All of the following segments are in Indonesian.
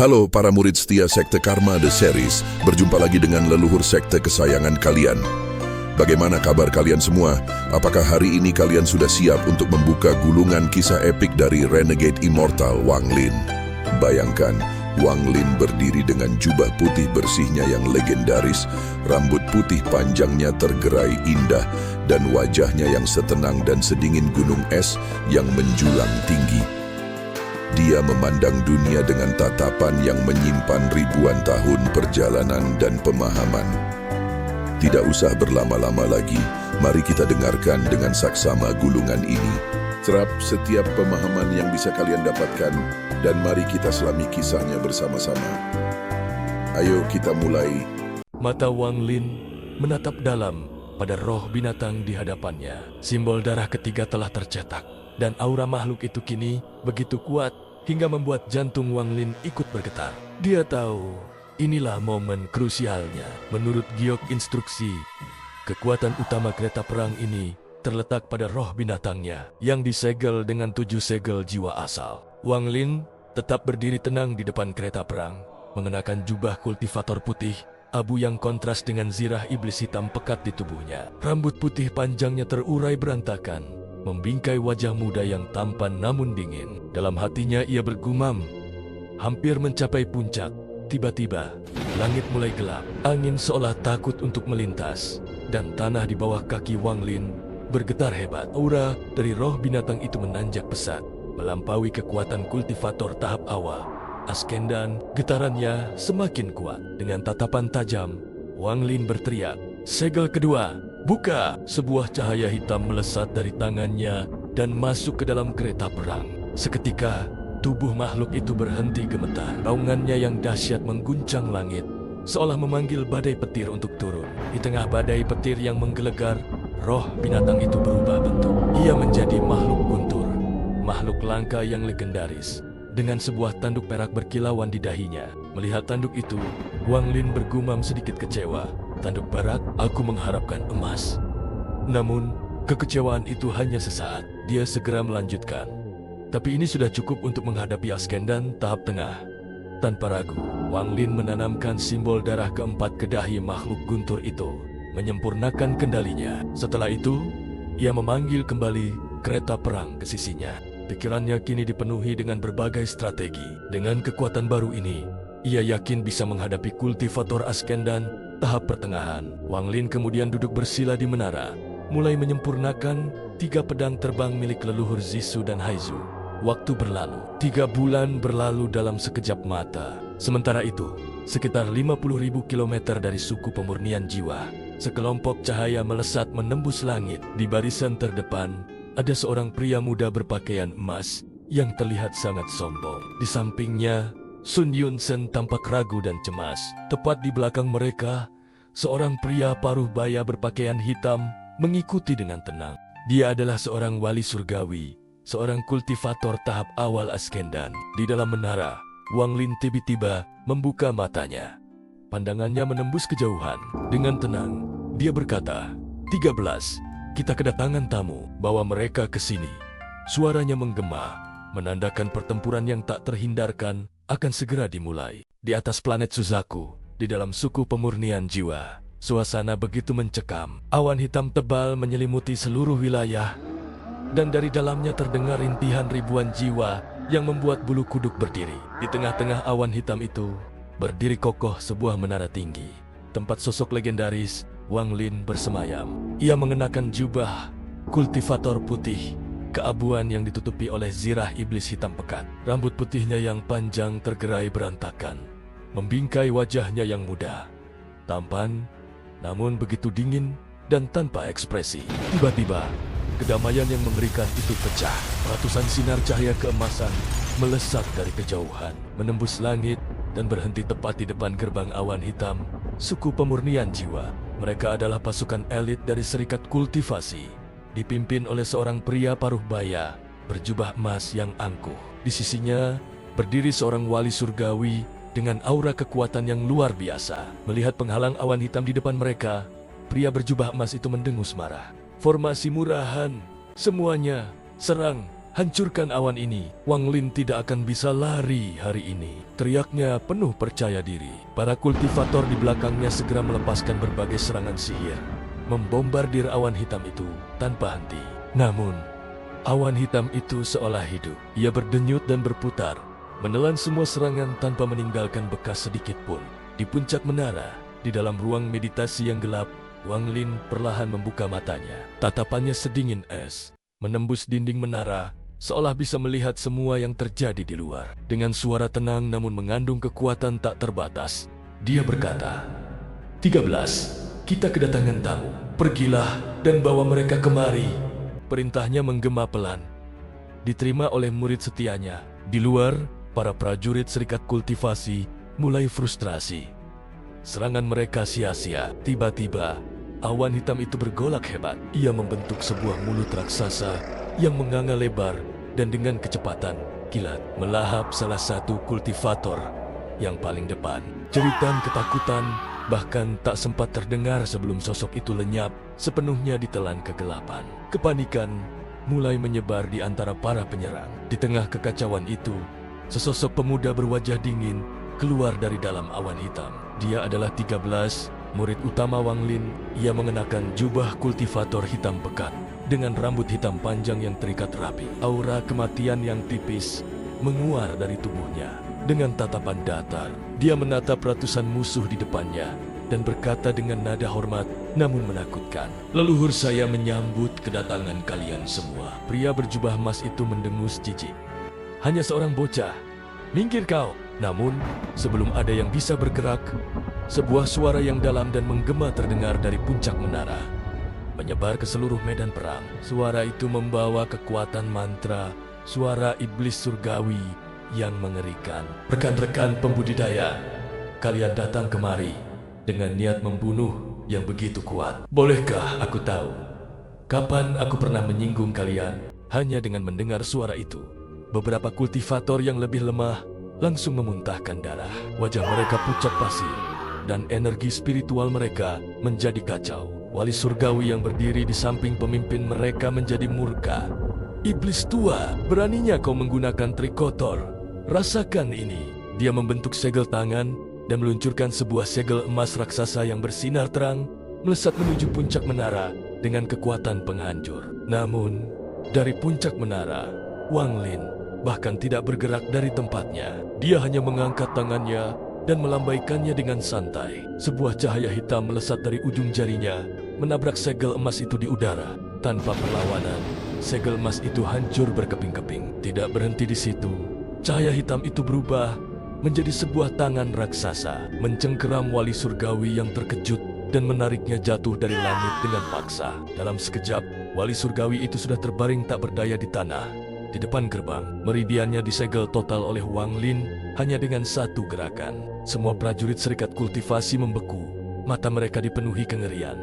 Halo para murid setia Sekte Karma The Series, berjumpa lagi dengan leluhur sekte kesayangan kalian. Bagaimana kabar kalian semua? Apakah hari ini kalian sudah siap untuk membuka gulungan kisah epik dari Renegade Immortal Wang Lin? Bayangkan, Wang Lin berdiri dengan jubah putih bersihnya yang legendaris, rambut putih panjangnya tergerai indah, dan wajahnya yang setenang dan sedingin gunung es yang menjulang tinggi. Dia memandang dunia dengan tatapan yang menyimpan ribuan tahun perjalanan dan pemahaman. Tidak usah berlama-lama lagi, mari kita dengarkan dengan saksama gulungan ini. Serap setiap pemahaman yang bisa kalian dapatkan, dan mari kita selami kisahnya bersama-sama. Ayo kita mulai. Mata Wang Lin menatap dalam pada roh binatang di hadapannya. Simbol darah ketiga telah tercetak, dan aura makhluk itu kini begitu kuat hingga membuat jantung Wang Lin ikut bergetar. Dia tahu inilah momen krusialnya. Menurut giok instruksi, kekuatan utama kereta perang ini terletak pada roh binatangnya yang disegel dengan 7 segel jiwa asal. Wang Lin tetap berdiri tenang di depan kereta perang, mengenakan jubah kultivator putih abu yang kontras dengan zirah iblis hitam pekat di tubuhnya. Rambut putih panjangnya terurai berantakan, membingkai wajah muda yang tampan namun dingin. Dalam hatinya ia bergumam, hampir mencapai puncak. Tiba-tiba, langit mulai gelap. Angin seolah takut untuk melintas, dan tanah di bawah kaki Wang Lin bergetar hebat. Aura dari roh binatang itu menanjak pesat, melampaui kekuatan kultivator tahap awal. Askendan, getarannya semakin kuat. Dengan tatapan tajam, Wang Lin berteriak, "Segel kedua, buka!" Sebuah cahaya hitam melesat dari tangannya dan masuk ke dalam kereta perang. Seketika, tubuh makhluk itu berhenti gemetar. Raungannya yang dahsyat mengguncang langit, seolah memanggil badai petir untuk turun. Di tengah badai petir yang menggelegar, roh binatang itu berubah bentuk. Ia menjadi makhluk guntur, makhluk langka yang legendaris, dengan sebuah tanduk perak berkilauan di dahinya. Melihat tanduk itu, Wang Lin bergumam sedikit kecewa. "Tanduk perak, aku mengharapkan emas." Namun, kekecewaan itu hanya sesaat. Dia segera melanjutkan, "Tapi ini sudah cukup untuk menghadapi Askendan tahap tengah." Tanpa ragu, Wang Lin menanamkan simbol darah keempat ke dahi makhluk guntur itu, menyempurnakan kendalinya. Setelah itu, ia memanggil kembali kereta perang ke sisinya. Pikirannya kini dipenuhi dengan berbagai strategi. Dengan kekuatan baru ini, ia yakin bisa menghadapi kultivator Askendan tahap pertengahan. Wang Lin kemudian duduk bersila di menara, mulai menyempurnakan 3 pedang terbang milik leluhur Zisu dan Haizu. Waktu berlalu, 3 bulan berlalu dalam sekejap mata. Sementara itu, sekitar 50.000 kilometer dari suku pemurnian jiwa, sekelompok cahaya melesat menembus langit. Di barisan terdepan, ada seorang pria muda berpakaian emas yang terlihat sangat sombong. Di sampingnya, Sun Yunsen tampak ragu dan cemas. Tepat di belakang mereka, seorang pria paruh baya berpakaian hitam mengikuti dengan tenang. Dia adalah seorang wali surgawi, seorang kultivator tahap awal Askendan. Di dalam menara, Wang Lin tiba-tiba membuka matanya. Pandangannya menembus kejauhan. Dengan tenang, dia berkata, "13, kita kedatangan tamu, bawa mereka ke sini." Suaranya menggema, menandakan pertempuran yang tak terhindarkan akan segera dimulai. Di atas planet Suzaku, di dalam suku pemurnian jiwa, suasana begitu mencekam. Awan hitam tebal menyelimuti seluruh wilayah, dan dari dalamnya terdengar rintihan ribuan jiwa yang membuat bulu kuduk berdiri. Di tengah-tengah awan hitam itu, berdiri kokoh sebuah menara tinggi. Tempat sosok legendaris Wang Lin bersemayam. Ia mengenakan jubah kultivator putih keabuan yang ditutupi oleh zirah iblis hitam pekat. Rambut putihnya yang panjang tergerai berantakan, membingkai wajahnya yang muda, tampan, namun begitu dingin dan tanpa ekspresi. Tiba-tiba, kedamaian yang mengerikan itu pecah. Ratusan sinar cahaya keemasan melesat dari kejauhan, menembus langit dan berhenti tepat di depan gerbang awan hitam suku pemurnian jiwa. Mereka adalah pasukan elit dari serikat kultivasi, dipimpin oleh seorang pria paruh baya berjubah emas yang angkuh. Di sisinya berdiri seorang wali surgawi dengan aura kekuatan yang luar biasa. Melihat penghalang awan hitam di depan mereka, pria berjubah emas itu mendengus marah. "Formasi murahan, semuanya serang!" Hancurkan awan ini, Wang Lin tidak akan bisa lari hari ini. Teriaknya penuh percaya diri. Para kultivator di belakangnya segera melepaskan berbagai serangan sihir, membombardir awan hitam itu tanpa henti. Namun, awan hitam itu seolah hidup. Ia berdenyut dan berputar, menelan semua serangan tanpa meninggalkan bekas sedikit pun. Di puncak menara, di dalam ruang meditasi yang gelap, Wang Lin perlahan membuka matanya. Tatapannya sedingin es, menembus dinding menara, seolah bisa melihat semua yang terjadi di luar. Dengan suara tenang namun mengandung kekuatan tak terbatas, dia berkata, 13, kita kedatangan tamu. Pergilah dan bawa mereka kemari. Perintahnya menggema pelan, diterima oleh murid setianya. Di luar, para prajurit serikat kultivasi mulai frustrasi. Serangan mereka sia-sia. Tiba-tiba, awan hitam itu bergolak hebat. Ia membentuk sebuah mulut raksasa yang menganga lebar dan dengan kecepatan kilat melahap salah satu kultivator yang paling depan. Jeritan ketakutan bahkan tak sempat terdengar sebelum sosok itu lenyap sepenuhnya ditelan kegelapan. Kepanikan mulai menyebar di antara para penyerang. Di tengah kekacauan itu, sesosok pemuda berwajah dingin keluar dari dalam awan hitam. Dia adalah 13, murid utama Wang Lin. Ia mengenakan jubah kultivator hitam pekat dengan rambut hitam panjang yang terikat rapi. Aura kematian yang tipis menguar dari tubuhnya. Dengan tatapan datar, dia menatap ratusan musuh di depannya dan berkata dengan nada hormat namun menakutkan, "Leluhur saya menyambut kedatangan kalian semua." Pria berjubah emas itu mendengus jijik. "Hanya seorang bocah. Minggir kau!" Namun, sebelum ada yang bisa bergerak, sebuah suara yang dalam dan menggema terdengar dari puncak menara, menyebar ke seluruh medan perang. Suara itu membawa kekuatan mantra, suara iblis surgawi yang mengerikan. "Rekan-rekan pembudidaya, kalian datang kemari dengan niat membunuh yang begitu kuat. Bolehkah aku tahu kapan aku pernah menyinggung kalian?" Hanya dengan mendengar suara itu, beberapa kultivator yang lebih lemah langsung memuntahkan darah. Wajah mereka pucat pasir dan energi spiritual mereka menjadi kacau. Wali surgawi yang berdiri di samping pemimpin mereka menjadi murka. "Iblis tua, beraninya kau menggunakan trik kotor. Rasakan ini." Dia membentuk segel tangan dan meluncurkan sebuah segel emas raksasa yang bersinar terang, melesat menuju puncak menara dengan kekuatan penghancur. Namun, dari puncak menara, Wang Lin bahkan tidak bergerak dari tempatnya. Dia hanya mengangkat tangannya dan melambaikannya dengan santai. Sebuah cahaya hitam melesat dari ujung jarinya, menabrak segel emas itu di udara. Tanpa perlawanan, segel emas itu hancur berkeping-keping. Tidak berhenti di situ, cahaya hitam itu berubah menjadi sebuah tangan raksasa, mencengkeram wali surgawi yang terkejut dan menariknya jatuh dari langit dengan paksa. Dalam sekejap, wali surgawi itu sudah terbaring tak berdaya di tanah. Di depan gerbang, meridiannya disegel total oleh Wang Lin hanya dengan satu gerakan. Semua prajurit serikat kultivasi membeku, mata mereka dipenuhi kengerian.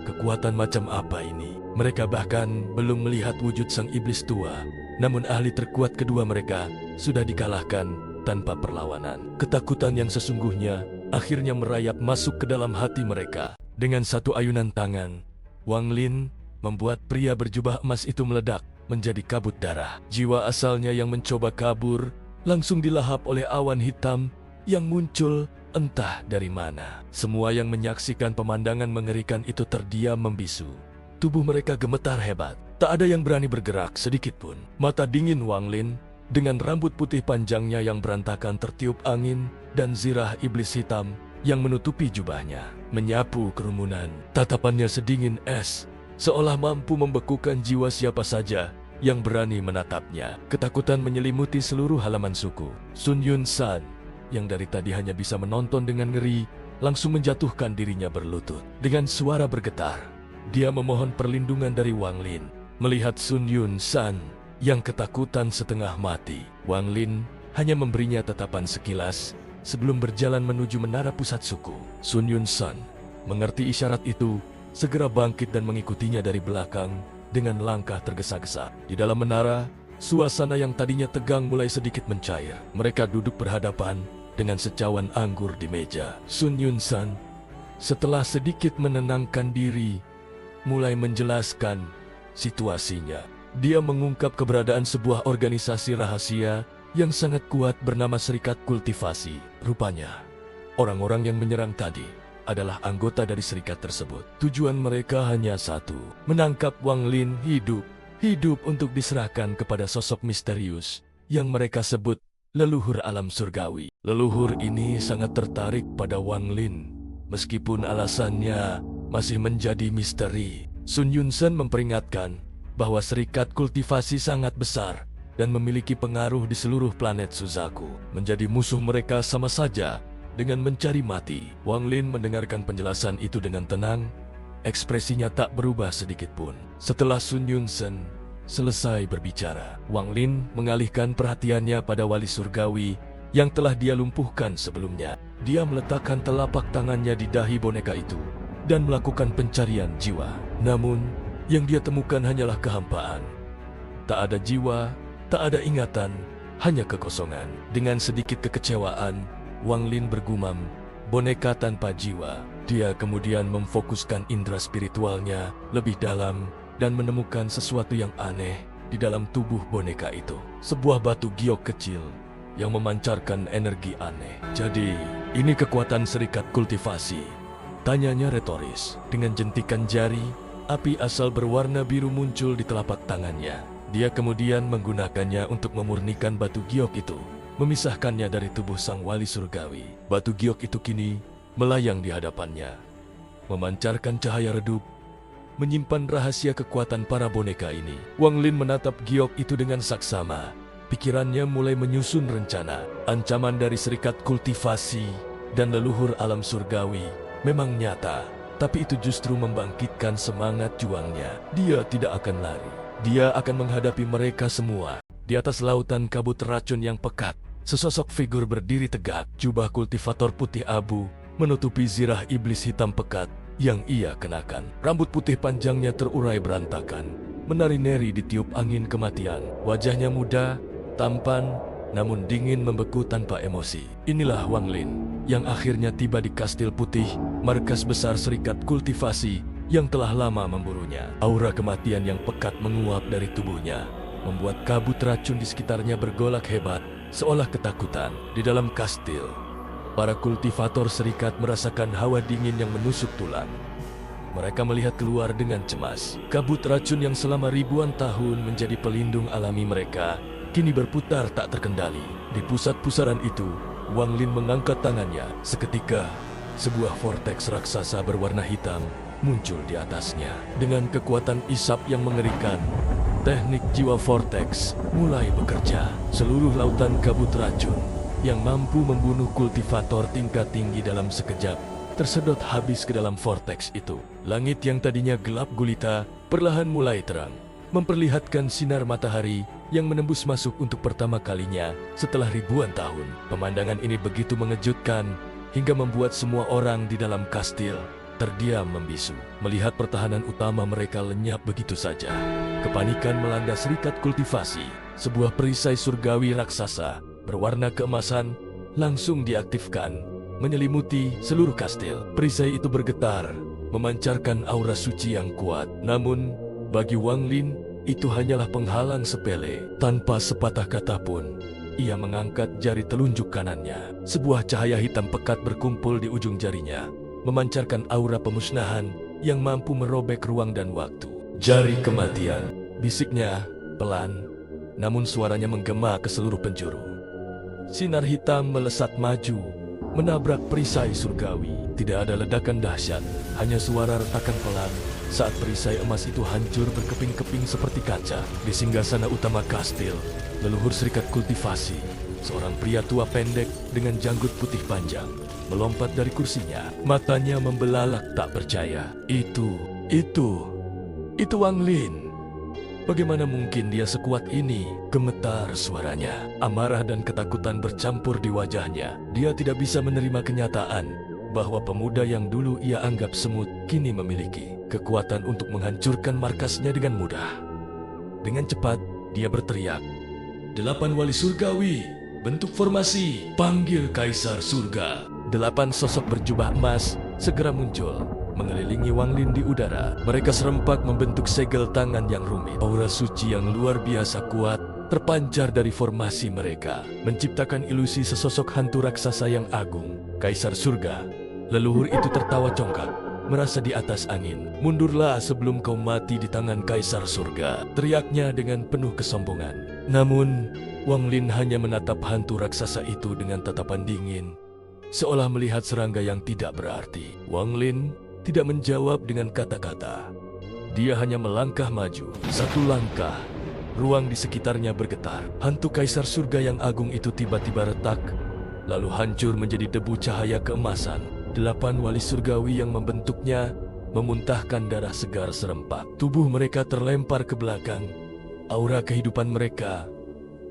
Kekuatan macam apa ini? Mereka bahkan belum melihat wujud sang iblis tua, namun ahli terkuat kedua mereka sudah dikalahkan tanpa perlawanan. Ketakutan yang sesungguhnya akhirnya merayap masuk ke dalam hati mereka. Dengan satu ayunan tangan, Wang Lin membuat pria berjubah emas itu meledak menjadi kabut darah. Jiwa asalnya yang mencoba kabur langsung dilahap oleh awan hitam yang muncul entah dari mana. Semua yang menyaksikan pemandangan mengerikan itu terdiam membisu. Tubuh mereka gemetar hebat. Tak ada yang berani bergerak sedikit pun. Mata dingin Wang Lin dengan rambut putih panjangnya yang berantakan tertiup angin dan zirah iblis hitam yang menutupi jubahnya menyapu kerumunan. Tatapannya sedingin es, seolah mampu membekukan jiwa siapa saja yang berani menatapnya. Ketakutan menyelimuti seluruh halaman suku. Sun Yun San, yang dari tadi hanya bisa menonton dengan ngeri, langsung menjatuhkan dirinya berlutut. Dengan suara bergetar, dia memohon perlindungan dari Wang Lin. Melihat Sun Yun San yang ketakutan setengah mati, Wang Lin hanya memberinya tatapan sekilas sebelum berjalan menuju menara pusat suku. Sun Yun San mengerti isyarat itu, segera bangkit dan mengikutinya dari belakang dengan langkah tergesa-gesa. Di dalam menara, suasana yang tadinya tegang mulai sedikit mencair. Mereka duduk berhadapan dengan secawan anggur di meja. Sun Yun San, setelah sedikit menenangkan diri, mulai menjelaskan situasinya. Dia mengungkap keberadaan sebuah organisasi rahasia yang sangat kuat bernama Serikat Kultivasi. Rupanya, orang-orang yang menyerang tadi adalah anggota dari serikat tersebut. Tujuan mereka hanya satu, menangkap Wang Lin hidup untuk diserahkan kepada sosok misterius yang mereka sebut leluhur alam surgawi. Leluhur ini sangat tertarik pada Wang Lin, meskipun alasannya masih menjadi misteri. Sun Yunsen memperingatkan bahwa serikat kultivasi sangat besar dan memiliki pengaruh di seluruh planet Suzaku. Menjadi musuh mereka sama saja dengan mencari mati. Wang Lin mendengarkan penjelasan itu dengan tenang, ekspresinya tak berubah sedikit pun. Setelah Sun Yunsen selesai berbicara, Wang Lin mengalihkan perhatiannya pada wali surgawi yang telah dia lumpuhkan sebelumnya. Dia meletakkan telapak tangannya di dahi boneka itu dan melakukan pencarian jiwa. Namun, yang dia temukan hanyalah kehampaan. Tak ada jiwa, tak ada ingatan, hanya kekosongan. Dengan sedikit kekecewaan, Wang Lin bergumam, boneka tanpa jiwa. Dia kemudian memfokuskan indera spiritualnya lebih dalam dan menemukan sesuatu yang aneh di dalam tubuh boneka itu. Sebuah batu giok kecil yang memancarkan energi aneh. Jadi, ini kekuatan serikat kultivasi? Tanyanya retoris. Dengan jentikan jari, api asal berwarna biru muncul di telapak tangannya. Dia kemudian menggunakannya untuk memurnikan batu giok itu, memisahkannya dari tubuh sang wali surgawi. Batu giok itu kini melayang di hadapannya, memancarkan cahaya redup, menyimpan rahasia kekuatan para boneka ini. Wang Lin menatap giok itu dengan saksama. Pikirannya mulai menyusun rencana. Ancaman dari serikat kultivasi dan leluhur alam surgawi memang nyata, tapi itu justru membangkitkan semangat juangnya. Dia tidak akan lari. Dia akan menghadapi mereka semua. Di atas lautan kabut racun yang pekat, sesosok figur berdiri tegak. Jubah kultivator putih abu menutupi zirah iblis hitam pekat yang ia kenakan. Rambut putih panjangnya terurai berantakan, menari-neri di tiup angin kematian. Wajahnya muda, tampan, namun dingin membeku tanpa emosi. Inilah Wang Lin yang akhirnya tiba di Kastil Putih, markas besar serikat kultivasi yang telah lama memburunya. Aura kematian yang pekat menguap dari tubuhnya, membuat kabut racun di sekitarnya bergolak hebat, seolah ketakutan. Di dalam kastil, para kultivator serikat merasakan hawa dingin yang menusuk tulang. Mereka melihat keluar dengan cemas. Kabut racun yang selama ribuan tahun menjadi pelindung alami mereka kini berputar tak terkendali. Di pusat pusaran itu, Wang Lin mengangkat tangannya. Seketika, sebuah vortex raksasa berwarna hitam muncul di atasnya. Dengan kekuatan isap yang mengerikan, teknik jiwa vortex mulai bekerja. Seluruh lautan kabut racun yang mampu membunuh kultivator tingkat tinggi dalam sekejap tersedot habis ke dalam vortex itu. Langit yang tadinya gelap gulita perlahan mulai terang, memperlihatkan sinar matahari yang menembus masuk untuk pertama kalinya setelah ribuan tahun. Pemandangan ini begitu mengejutkan hingga membuat semua orang di dalam kastil terdiam membisu. Melihat pertahanan utama mereka lenyap begitu saja, kepanikan melanda serikat kultivasi. Sebuah perisai surgawi raksasa berwarna keemasan langsung diaktifkan, menyelimuti seluruh kastil. Perisai itu bergetar, memancarkan aura suci yang kuat. Namun, bagi Wang Lin, itu hanyalah penghalang sepele. Tanpa sepatah kata pun, ia mengangkat jari telunjuk kanannya. Sebuah cahaya hitam pekat berkumpul di ujung jarinya, memancarkan aura pemusnahan yang mampu merobek ruang dan waktu. Jari kematian, bisiknya pelan, namun suaranya menggema ke seluruh penjuru. Sinar hitam melesat maju, menabrak perisai surgawi. Tidak ada ledakan dahsyat, hanya suara retakan pelan saat perisai emas itu hancur berkeping-keping seperti kaca. Di singgasana utama kastil, leluhur serikat kultivasi, seorang pria tua pendek dengan janggut putih panjang, melompat dari kursinya. Matanya membelalak tak percaya. Itu Wang Lin. Bagaimana mungkin dia sekuat ini? Gemetar suaranya. Amarah dan ketakutan bercampur di wajahnya. Dia tidak bisa menerima kenyataan bahwa pemuda yang dulu ia anggap semut kini memiliki kekuatan untuk menghancurkan markasnya dengan mudah. Dengan cepat, dia berteriak, "8 wali surgawi, bentuk formasi, panggil Kaisar Surga." 8 sosok berjubah emas segera muncul, mengelilingi Wang Lin di udara. Mereka serempak membentuk segel tangan yang rumit. Aura suci yang luar biasa kuat terpancar dari formasi mereka, menciptakan ilusi sesosok hantu raksasa yang agung. Kaisar surga, leluhur itu tertawa congkak, merasa di atas angin. "Mundurlah sebelum kau mati di tangan Kaisar surga," teriaknya dengan penuh kesombongan. Namun, Wang Lin hanya menatap hantu raksasa itu dengan tatapan dingin, seolah melihat serangga yang tidak berarti. Wang Lin tidak menjawab dengan kata-kata. Dia hanya melangkah maju. Satu langkah, ruang di sekitarnya bergetar. Hantu Kaisar surga yang agung itu tiba-tiba retak, lalu hancur menjadi debu cahaya keemasan. 8 wali surgawi yang membentuknya memuntahkan darah segar serempak. Tubuh mereka terlempar ke belakang. Aura kehidupan mereka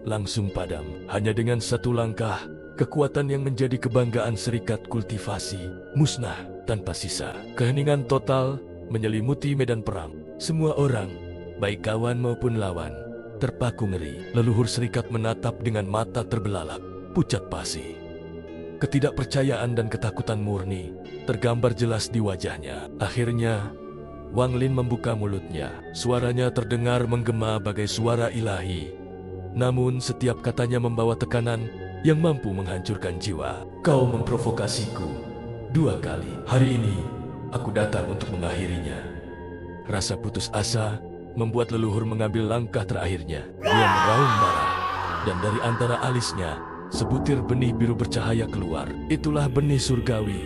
langsung padam. Hanya dengan satu langkah, kekuatan yang menjadi kebanggaan serikat kultivasi musnah tanpa sisa. Keheningan total menyelimuti medan perang. Semua orang, baik kawan maupun lawan, terpaku ngeri. Leluhur serikat menatap dengan mata terbelalak, pucat pasi. Ketidakpercayaan dan ketakutan murni tergambar jelas di wajahnya. Akhirnya, Wang Lin membuka mulutnya. Suaranya terdengar menggema bagai suara ilahi. Namun setiap katanya membawa tekanan yang mampu menghancurkan jiwa. "Kau memprovokasiku 2 kali. Hari ini, aku datang untuk mengakhirinya." Rasa putus asa membuat leluhur mengambil langkah terakhirnya. Dia meraung marah, dan dari antara alisnya, sebutir benih biru bercahaya keluar. Itulah benih surgawi,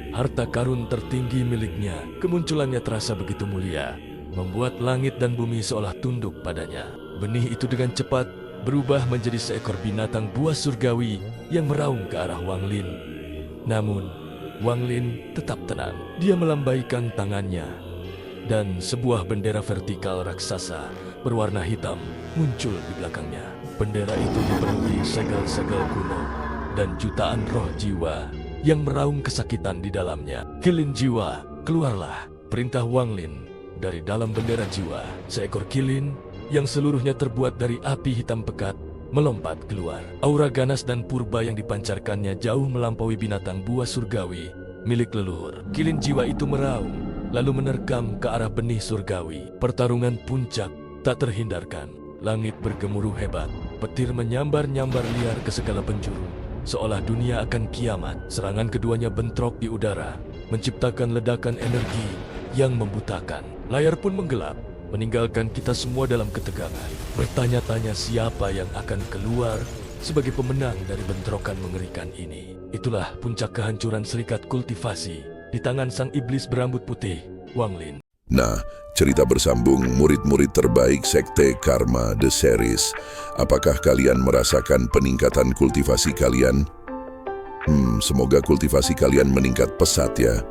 harta karun tertinggi miliknya. Kemunculannya terasa begitu mulia, membuat langit dan bumi seolah tunduk padanya. Benih itu dengan cepat berubah menjadi seekor binatang buas surgawi yang meraung ke arah Wang Lin. Namun, Wang Lin tetap tenang. Dia melambaikan tangannya, dan sebuah bendera vertikal raksasa berwarna hitam muncul di belakangnya. Bendera itu dipenuhi segel-segel kuno dan jutaan roh jiwa yang meraung kesakitan di dalamnya. "Kilin jiwa, keluarlah!" perintah Wang Lin. Dari dalam bendera jiwa, seekor kilin yang seluruhnya terbuat dari api hitam pekat melompat keluar. Aura ganas dan purba yang dipancarkannya jauh melampaui binatang buas surgawi milik leluhur. Kilin jiwa itu meraung, lalu menerkam ke arah benih surgawi. Pertarungan puncak tak terhindarkan. Langit bergemuruh hebat, petir menyambar-nyambar liar ke segala penjuru, seolah dunia akan kiamat. Serangan keduanya bentrok di udara, menciptakan ledakan energi yang membutakan. Layar pun menggelap, meninggalkan kita semua dalam ketegangan. Bertanya-tanya siapa yang akan keluar sebagai pemenang dari bentrokan mengerikan ini. Itulah puncak kehancuran serikat kultivasi di tangan sang iblis berambut putih, Wang Lin. Nah, cerita bersambung murid-murid terbaik Sekte Karma The Series. Apakah kalian merasakan peningkatan kultivasi kalian? Semoga kultivasi kalian meningkat pesat ya.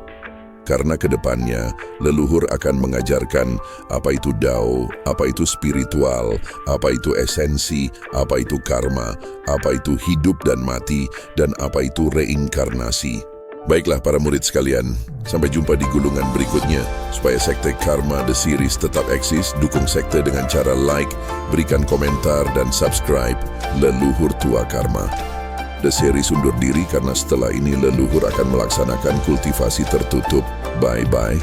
Karena kedepannya, leluhur akan mengajarkan apa itu Dao, apa itu spiritual, apa itu esensi, apa itu karma, apa itu hidup dan mati, dan apa itu reinkarnasi. Baiklah para murid sekalian, sampai jumpa di gulungan berikutnya. Supaya Sekte Karma The Series tetap eksis, dukung sekte dengan cara like, berikan komentar, dan subscribe Leluhur Tua Karma. The Series undur diri karena setelah ini leluhur akan melaksanakan kultivasi tertutup. Bye-bye.